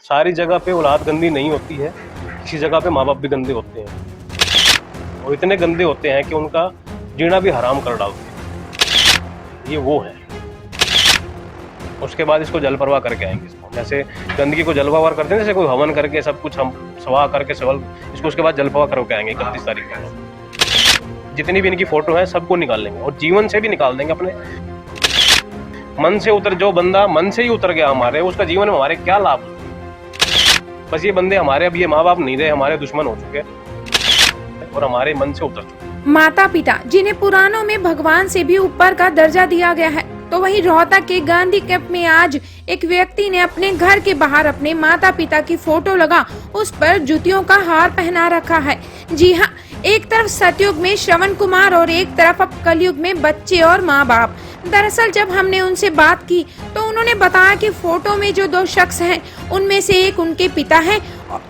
सारी जगह पे औलाद गंदी नहीं होती है, किसी जगह पे माँ बाप भी गंदे होते हैं और इतने गंदे होते हैं कि उनका जीना भी हराम कर डालते हैं। ये वो है। उसके बाद इसको जल परवाह करके आएंगे इसको, जैसे गंदगी को जल परवाह करते हैं, जैसे कोई हवन करके सब कुछ हम सवाह करके सवाल इसको उसके बाद जल परवाह करके आएंगे 31 तारीख को। जितनी भी इनकी फोटो है सबको निकाल लेंगे और जीवन से भी निकाल देंगे। अपने मन से उतर, जो बंदा मन से ही उतर गया हमारे, उसका जीवन में हमारे क्या लाभ। बस ये बंदे हमारे अब ये माँ बाप नहीं रहे, हमारे दुश्मन हो चुके हैं और हमारे मन से उतर चुके। माता पिता जिन्हें पुराणों में भगवान से भी ऊपर का दर्जा दिया गया है, तो वहीं रोहतक के गांधी कैंप में आज एक व्यक्ति ने अपने घर के बाहर अपने माता पिता की फोटो लगा उस पर जूतियों का हार पहना रखा है। जी हाँ, एक तरफ सतयुग में श्रवण कुमार और एक तरफ अब कलयुग में बच्चे और माँ बाप। दरअसल जब हमने उनसे बात की तो उन्होंने बताया कि फोटो में जो दो शख्स हैं उनमें से एक उनके पिता हैं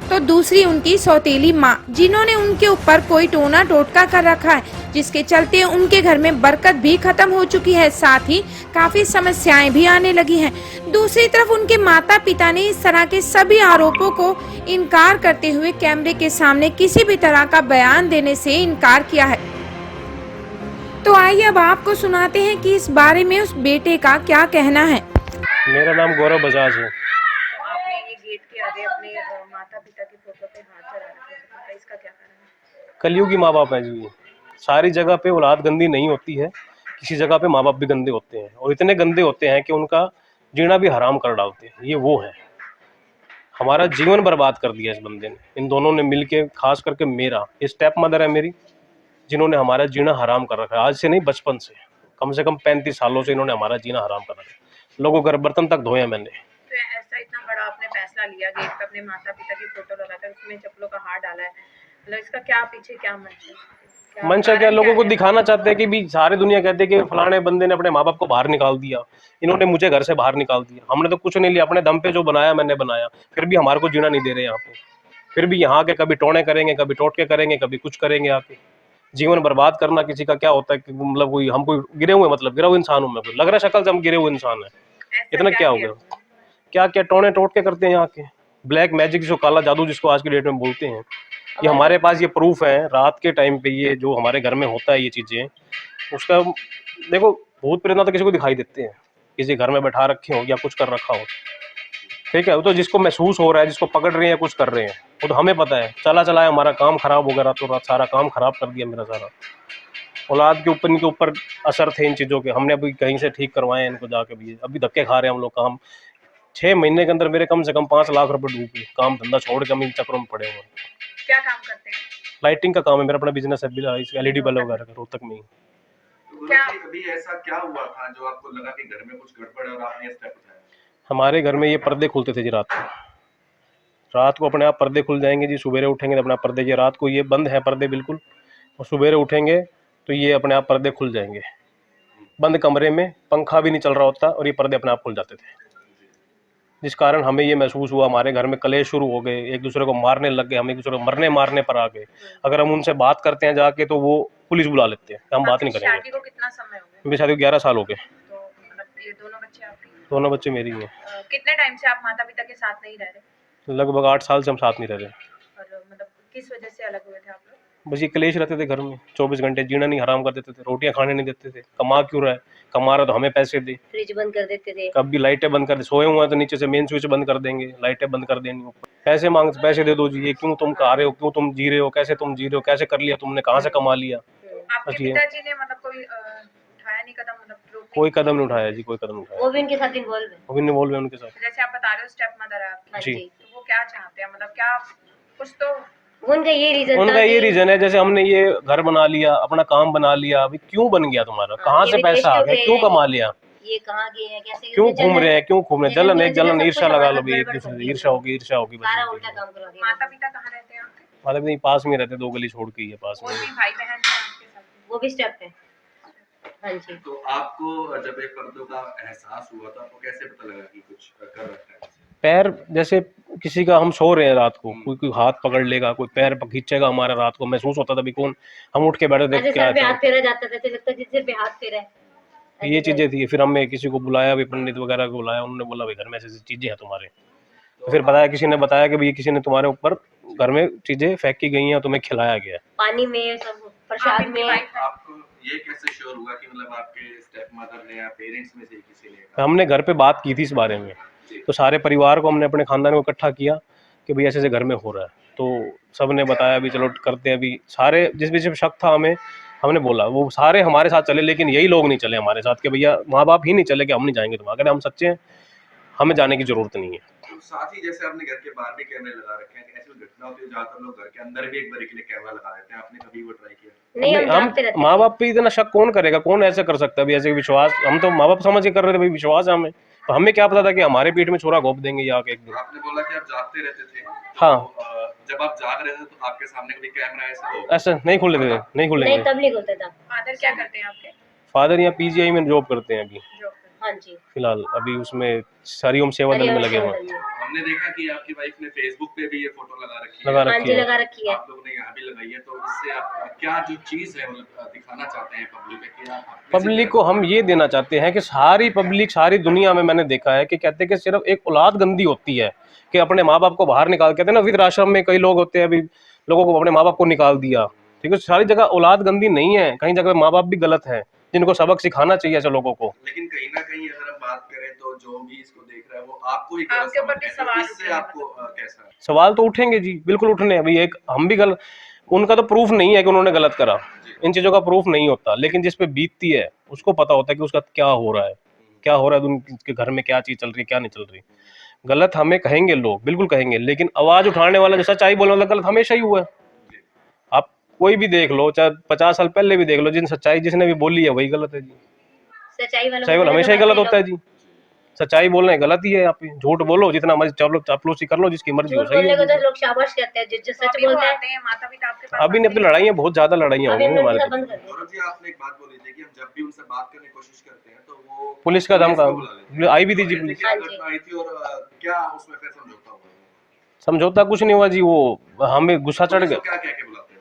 तो दूसरी उनकी सौतेली माँ, जिन्होंने उनके ऊपर कोई टोना टोटका कर रखा है, जिसके चलते उनके घर में बरकत भी खत्म हो चुकी है, साथ ही काफी समस्याएं भी आने लगी हैं। दूसरी तरफ उनके माता पिता ने इस तरह के सभी आरोपों को इनकार करते हुए कैमरे के सामने किसी भी तरह का बयान देने से इनकार किया है। तो आइए अब आपको सुनाते हैं कि इस बारे में उस बेटे का क्या कहना है। मेरा नाम गौरव बजाज है। आपने ये गेट के आगे अपने माता पिता की फोटो पे हाथ चढ़ा रखा है, इसका क्या कारण है? कलयुगी माँ बाप है जी। सारी जगह पे औलाद गंदी नहीं होती है, किसी जगह पे माँ बाप भी गंदे होते हैं और इतने गंदे होते हैं कि उनका जीना भी हराम कर डालते हैं। ये वो है। हमारा जीवन बर्बाद कर दिया इस बंदे ने, इन दोनों ने मिलके, खास करके मेरा, ये स्टेप मदर है मेरी, जिन्होंने हमारा जीना हराम कर रखा है। आज से नहीं, बचपन से, कम 35 सालों से इन्होंने हमारा जीना हराम कर रखा है। लोगों के बर्तन तक धोए मैंने। तो ऐसा इतना बड़ा आपने फैसला लिया, गेट पे अपने माता पिता की फोटो लगाकर उसमें चप्पलों का हार डाला है, मतलब इसका क्या पीछे क्या मंशा क्या, लोगों को दिखाना चाहते हैं कि भी सारी दुनिया कहते हैं कि फलाने बंदे ने अपने माँ बाप को बाहर निकाल दिया, इन्होंने मुझे घर से बाहर निकाल दिया। हमने तो कुछ नहीं लिया, अपने दम पे जो बनाया मैंने बनाया, फिर भी हमारे को जीना नहीं दे रहे यहाँ पे। फिर भी यहाँ के कभी टोने करेंगे, कभी टोटके करेंगे, कभी कुछ करेंगे आके। जीवन बर्बाद करना किसी का क्या होता है कि मतलब कोई हम कोई गिरे हुए, मतलब गिरा हुआ इंसान हूँ मैं, कोई लग रहा है शक्ल से हम गिरे हुए इंसान है। इतना क्या हो गया? क्या क्या टोने टोटके करते हैं यहाँ के, ब्लैक मैजिक जो काला जादू जिसको आज की डेट में बोलते हैं। ये हमारे पास ये प्रूफ है, रात के टाइम पे ये जो हमारे घर में होता है ये चीजें, उसका देखो, भूत प्रेत तो किसी को दिखाई देते हैं, किसी घर में बैठा रखे हो या कुछ कर रखा हो, ठीक है। वो तो जिसको महसूस हो रहा है, जिसको पकड़ रहे हैं, कुछ कर रहे हैं, वो तो हमें पता है। चला चला है हमारा काम खराब हो गया, तो सारा काम खराब कर दिया मेरा सारा। औलाद के ऊपर, इनके ऊपर असर थे इन चीज़ों के। हमने अभी कहीं से ठीक करवाए हैं इनको जाके, भी अभी धक्के खा रहे हैं हम लोग। काम 6 महीने के अंदर मेरे कम से कम 5 लाख रुपए डूबे, काम धंधा छोड़ के हम इन चक्रों में पड़े हुए हैं। क्या काम करते हैं? लाइटिंग का काम है मेरा, अपना बिजनेस है, LED बल्ब वगैरह का, रोहतक में ही। क्या कभी ऐसा क्या हुआ था जो आपको लगा कि घर में कुछ गड़बड़ है और आपने स्टेप उठाया? हमारे घर में ये पर्दे खुलते थे जी रात को अपने आप पर्दे खुल जाएंगे जी। सुबेरे उठेंगे तो अपना पर्दे, ये रात को ये बंद है पर्दे बिल्कुल, और सुबेरे उठेंगे तो ये अपने आप पर्दे खुल जाएंगे। बंद कमरे में पंखा भी नहीं चल रहा होता और ये पर्दे अपने आप खुल जाते थे, जिस कारण हमें ये महसूस हुआ हमारे घर में कलेश शुरू हो गए, एक दूसरे को मारने लग गए, हम एक दूसरे को मरने मारने पर आ गए। अगर हम उनसे बात करते हैं जाके तो वो पुलिस बुला लेते हैं, हम बात नहीं करेंगे। शादी को कितना समय हो गया? मेरी शादी को 11 साल हो गए। तो मतलब ये दोनों बच्चे आपके? दोनों बच्चे मेरी ही हैं। कितने टाइम से आप माता पिता के साथ नहीं रह रहे? लगभग 8 साल से हम साथ नहीं रह रहे। और मतलब किस वजह से अलग हुए थे आप लोग? बस ये क्लेश रहते थे घर में, 24 घंटे जीना नहीं हराम कर देते थे, रोटियां खाने नहीं देते थे। कमा क्यों रहा है, कमा रहा तो हमें पैसे दे। फ्रिज बंद कर देते थे, कभी लाइटें बंद कर दे, सोए हुए हैं तो नीचे से मेन स्विच बंद कर देंगे, लाइटें बंद कर देनी। पैसे मांग, पैसे दे दो जी, ये क्यों तुम खा रहे हो, क्यों तुम जी रहे हो, कैसे तुम जी रहे हो, कैसे कर लिया तुमने, कहाँ से कमा लिया। आपके पिताजी ने मतलब कोई उठाया नहीं कदम, मतलब कोई कदम नहीं उठाया जी, कोई कदम नहीं उठाया। वो भी उनके साथ इन्वॉल्व है? वो भी इन्वॉल्व है उनके साथ। जैसे आप बता रहे हो स्टेप मदर है आपकी जी, तो वो क्या चाहते हैं, मतलब क्या कुछ तो उनका ये रीजन है, जैसे हमने ये घर बना लिया, अपना काम बना लिया, अभी क्यों बन गया तुम्हारा, कहाँ से पैसा आ गया, क्यों कमा लिया, ये कहाँ गए हैं, कैसे क्यों घूम रहे हैं, क्यों घूम रहे हैं, जलन एक जलन ईर्षा लगा लो भी, एक दूसरे से ईर्षा होगी बस। माता पिता कहाँ रहते हैं आपके? माता पिता पास में रहते, 2 गली छोड़ के ही है पास में। कोई भी भाई बहन है आपके साथ? वो भी स्टेप पे? हाँ जी। तो आपको जब एक पर्दों का एहसास हुआ तो आपको कैसे पता लगा कि कुछ कर रखा है? पैर, जैसे किसी का, हम सो रहे हैं रात को, कोई हाथ पकड़ लेगा, कोई पैर खींचेगा हमारा, रात को महसूस होता था भी कौन, हम उठ के बैठे देख क्या है, हाथ फेरा जाता था, लगता था सिर पे हाथ फेरा है। ये चीजें थी। फिर हमने किसी को बुलाया भी, पंडित वगैरह को बुलाया, उन्होंने बोला भाई घर में ऐसी चीजें हैं तुम्हारे। तो फिर बताया, किसी ने बताया कि भाई किसी ने तुम्हारे ऊपर घर में चीजें फेंकी गई हैं और तुम्हें खिलाया गया है। पानी में सब प्रसाद में। आपको ये कैसे श्योर हुआ कि मतलब आपके स्टेप मदर ने या पेरेंट्स में से किसी ने कहा? हमने घर पे बात की थी इस बारे में, तो सारे परिवार को हमने, अपने खानदान को इकट्ठा किया कि भाई ऐसे ऐसे घर में हो रहा है। तो सब ने बताया भी चलो करते हैं। अभी सारे जिस भी शक था हमें, हमने बोला, वो सारे हमारे साथ चले, लेकिन यही लोग नहीं चले हमारे साथ कि भैया माँ बाप ही नहीं चले कि हम नहीं जाएंगे तुम्हारे। कहते हम सच्चे हैं, हमें जाने की जरूरत नहीं है। तो साथ ही जैसे आपने घर के बाहर भी कैमरे लगा रखे हैं, ऐसी घटना होती है ज्यादातर लोग घर के अंदर भी एक बार के लिए कैमरा लगा देते हैं, आपने कभी वो ट्राई किया? नहीं, हम हम जागते रहते माँ हैं। बाप पे इतना शक कौन करेगा, कौन ऐसे कर सकता है? अभी ऐसे विश्वास हम तो माँ बाप समझ के कर रहे थे, भाई विश्वास है हमें, तो हमें क्या पता था कि हमारे पीठ में छोरा घोंप देंगे या एक दिन। आपने बोला कि आप जागते रहते थे, हाँ। तो जब आप जाग रहे थे तो आपके सामने कभी कैमरा ऐसा हो? ऐसा नहीं खुले थे, नहीं नहीं, खुलेंगे। तब नहीं होता था। फादर क्या करते हैं आपके? फादर यहाँ पीजीआई में जॉब करते हैं अभी जॉब करते हाँ जी, फिलहाल, अभी उसमें हरिओम सेवा दल में लगे हुए हैं। हमने देखा कि आपकी वाइफ ने फेसबुक पे भी ये फोटो लगा रखी लगा है, हाँ रखी जी, है। लगा रखी है। आप लोगों ने यहाँ भी लगाई है, तो इससे आप क्या जो चीज है मतलब दिखाना चाहते हैं पब्लिक में कि आप पब्लिक को हम ये देना चाहते हैं कि सारी पब्लिक, सारी दुनिया में मैंने देखा है कि कहते हैं कि सिर्फ एक औलाद गंदी होती है कि अपने माँ बाप को बाहर निकाल, कहते हैं ना वृद्धाश्रम में कई लोग होते हैं, अभी लोगों को अपने माँ बाप को निकाल दिया। ठीक है, सारी जगह औलाद गंदी नहीं है, कहीं जगह माँ बाप भी गलत है, जिनको सबक सिखाना चाहिए ऐसे लोगों को। लेकिन कहीं ना कहीं अगर हम बात करें तो जो भी इसको देख रहा है वो आपको ही आपके ऊपर भी सवाल इससे उठे हैं, आपको कैसा? सवाल तो उठेंगे जी, बिल्कुल उठने। अभी एक हम भी गलत, उनका तो प्रूफ नहीं है कि उन्होंने गलत करा, इन चीज़ों का प्रूफ नहीं होता, लेकिन जिस पे बीतती है उसको पता होता है कि उसका क्या हो रहा है, क्या हो रहा है, उनके घर में क्या चीज़ चल रही है, क्या नहीं चल रही। गलत हमें कहेंगे लोग, बिल्कुल कहेंगे, लेकिन आवाज़ उठाने वाला, जो सच्चाई बोलने वाला, गलत हमेशा ही हुआ है। आप कोई भी देख लो, चाहे 50 साल पहले भी देख लो, जिन सच्चाई जिसने भी बोली है वही गलत है जी। सच्चाई वालों सच्चाई को वाला हमेशा ही लगाते गलत होता है लोग। जी। सच्चाई बोलना है गलत ही है, आप झूठ बोलो जितना मर्जी, चापलो चापलूसी कर लो, जिसकी मर्जी हो, झूठ सही बोलने को है। तो लोग शाबाश कहते हैं, जो सच अभी वो बोलते हैं। आते हैं, माता पिता आपके पास अभी नहीं, अपनी लड़ाइयाँ बहुत ज्यादा लड़ाइयाँ अभी हो गई उन्होंने हमारे सब बंद तो। कर दिया। गौरव जी, आपने एक बात बोली थी कि हम जब भी उनसे बात करने की कोशिश करते हैं तो वो पुलिस का दम को बुला लेते हैं। आई भी थी जी ऐसे पुलिस। क्या हाँ जी। घटना आई थी और क्या उसमें फिर समझौता हुआ? समझौता कुछ नहीं हुआ जी, वो हमें गुस्सा चढ़ पुलिस गया, को क्या कह के बुलाते हैं?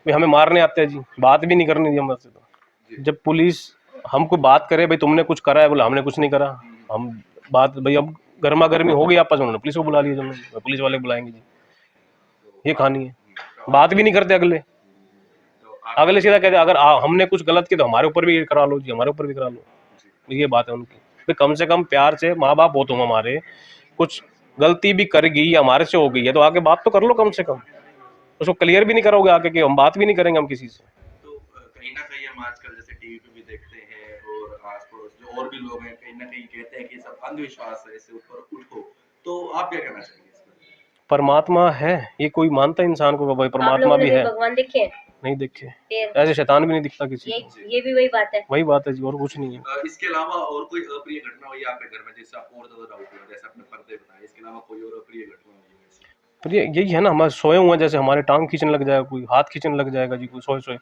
भाई हमें मारने आते हैं जी, बात भी नहीं करनी थी हमसे। तो जब पुलिस हमको बात करे, भाई तुमने कुछ करा है, बोला हमने कुछ नहीं करा, हम बात, भाई अब गर्मा गर्मी हो गई आपस में, उन्होंने पुलिस को बुला लिया, जब पुलिस वाले बुलाएंगे जी, ये कहानी है। बात भी नहीं करते अगले, तो आप अगले सीधा कहते अगर हमने कुछ गलत किया तो हमारे ऊपर भी करा लो जी, हमारे ऊपर भी करा लो, ये बात है उनकी। भाई कम से कम प्यार से, माँ बाप हो तुम हमारे, कुछ गलती भी कर गई या हमारे से हो गई है तो आगे बात तो कर लो कम से कम। उसको क्लियर भी नहीं करोगे आगे कि हम बात भी नहीं करेंगे हम किसी से। तो कहीं ना कहीं हम आजकल जैसे टीवी पे भी देखते हैं और आस पड़ोस जो और भी लोग हैं कहीं ना कहीं कहते हैं कि सब अंधविश्वास है, इससे ऊपर उठो, तो आप क्या कहना चाहेंगे इस पर? परमात्मा है, ये कोई मानता है इंसान को, भाई आप परमात्मा लोगों ने भी भी है? भगवान देखे हैं? नहीं देखे, फिर ऐसे शैतान भी नहीं दिखता किसी ये को। ये भी वही बात है। वही बात है जी, और कुछ नहीं है। इसके अलावा और कोई अप्रिय घटना हुई आपके घर में जिससे आप और ज्यादा डाउट हुआ, जैसे आपने पर्दे बताए, इसके अलावा कोई और अप्रिय घटना हुई है वैसे? पर ये यही है ना, हमारे सोए हुए हैं, जैसे हमारे टांग खींचने लग जाएगा, कोई हाथ खींचने लग जाएगा जी, कोई सोए सोए।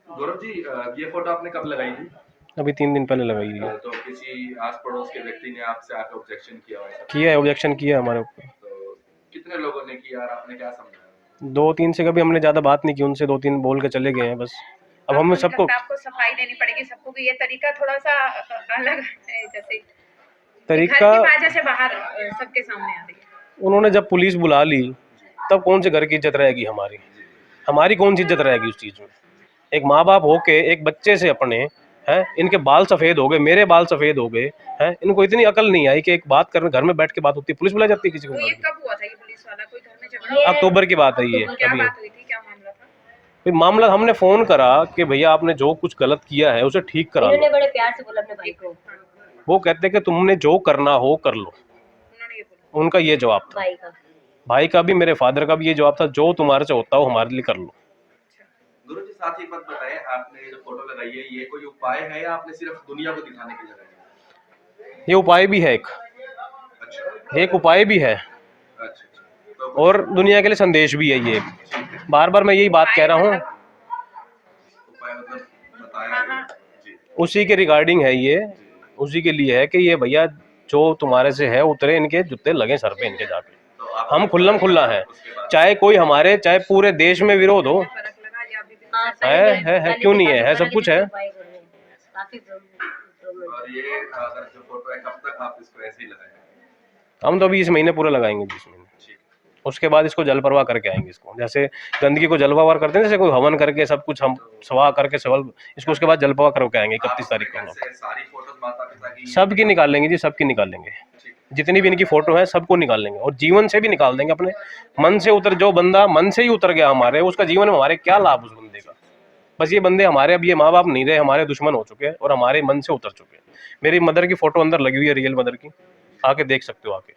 गौरव जी, ये फोटो आपने कब लगाई थी? अभी 3 दिन पहले लगाई है। तो किसी आस पड़ोस के व्यक्ति ने आपसे आकर ऑब्जेक्शन किया हुआ है? किया है, ऑब्जेक्शन किया है हमारे ऊपर। तो कितने लोगों ने किया और आपने क्या समझाया? 2-3 से कभी हमने ज्यादा बात नहीं की उनसे, 2-3 बोल के चले गए हैं बस। अब हमें आपको सबको लगता है आपको सफाई देनी पड़ेगी सबको कि ये तरीका थोड़ा सा अलग है, जैसे घर तरीका, की बात जैसे बाहर सबके सामने आ रही है। उन्होंने जब पुलिस बुला ली तब कौन से घर की इज्जत रहेगी हमारी, हमारी कौन सी इज्जत रहेगी उस चीज में? एक माँ बाप होके एक बच्चे से अपने हैं, इनके बाल सफेद हो गए, मेरे बाल सफेद हो गए हैं, इनको इतनी अकल नहीं आई कि एक बात करने, घर में बैठ के बात होती है, पुलिस बुलाई जाती है किसी को? तो ये कब हुआ था, ये पुलिस वाला कोई घर में झगड़ा? अक्टूबर की बात है ये। क्या अभी बात हुई थी, क्या मामला था? फिर मामला, हमने फोन करा कि भैया आपने जो कुछ गलत किया है उसे ठीक करा इन्होंने लो। बड़े प्यार से बोला अपने भाई को। वो कहते कि तुमने जो करना हो कर लो, उन्होंने ये बोला? उनका ये जवाब था। भाई का, भाई का भी, मेरे फादर का भी ये जवाब था, जो तुम्हारे से होता हो हमारे लिए कर लो। गुरु जी, साथ ही एक बात बताएं, आपने जो फोटो लगाई है ये कोई उपाय है या आपने सिर्फ दुनिया को दिखाने के लिए लगाई है? ये उपाय भी है, अच्छा एक उपाय भी है अच्छा। तो और दुनिया के लिए संदेश भी है ये। बार बार मैं यही बात कह रहा हूँ, उपाय मतलब बताया है जी। उसी के रिगार्डिंग है ये, उसी के लिए है कि ये भैया जो तुम्हारे से है उतरे, इनके जूते लगे सर पे इनके जाके। तो आप हम खुल्लम खुल्ला है, उसके बाद चाहे कोई हमारे, चाहे पूरे देश में विरोध हो, फर्क लगा या अभी भी? हाँ, है, क्यों नहीं है सब कुछ है। काफी प्रॉब्लम। और ये अगर जो फोटो है कब तक आप इसको ऐसे ही लगाएंगे? हम तो अभी इस महीने पूरा लगाएंगे 20 महीने, उसके बाद इसको जल प्रवाह करके आएंगे। इसको जैसे गंदगी को जल प्रवाह करते हैं, जैसे कोई हवन करके सब कुछ हम सवा करके सवाल इसको उसके बाद जल प्रवाह करके आएंगे 31 तारीख को हम लोग। सारी फोटोज माता पिता की सबकी निकाल लेंगे जी, सबकी निकाल लेंगे, जितनी भी इनकी फोटो है सबको निकाल लेंगे, और जीवन से भी निकाल देंगे। अपने मन से उतर, जो बंदा मन से ही उतर गया हमारे, उसका जीवन में हमारे क्या लाभ उस बंदे का। बस ये बंदे हमारे, अब ये माँ बाप नहीं रहे, हमारे दुश्मन हो चुके हैं और हमारे मन से उतर चुके हैं। मेरी मदर की फोटो अंदर लगी हुई है, रियल मदर की, आके देख सकते हो आके।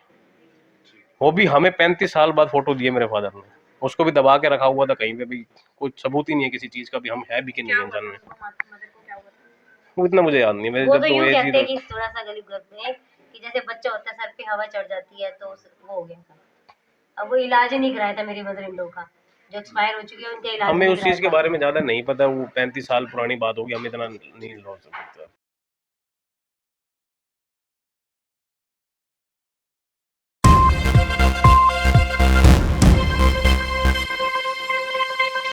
वो भी हमें 35 साल बाद फोटो दिए मेरे फादर ने, उसको भी दबा के रखा हुआ था कहीं पे भी, कोई सबूत ही नहीं है किसी चीज का भी हम है भी कि नहीं अनजान में। मदर को क्या हुआ था? वो इतना मुझे याद नहीं, मेरे वो जब तो तो यूं एज कहते हैं ही कि थोड़ा सा गली में कि जैसे बच्चा होता है सर पे हवा चढ़ जाती है तो वो हो गया था। अब वो इलाज ही नहीं कराया था मेरी मदर इन लोग का, जो एक्सपायर हो चुके हैं उनका इलाज हमें नहीं उस चीज के कराया था। बारे में ज्यादा नहीं पता, वो 35 साल पुरानी बात होगी, हम इतना नहीं लो सकते।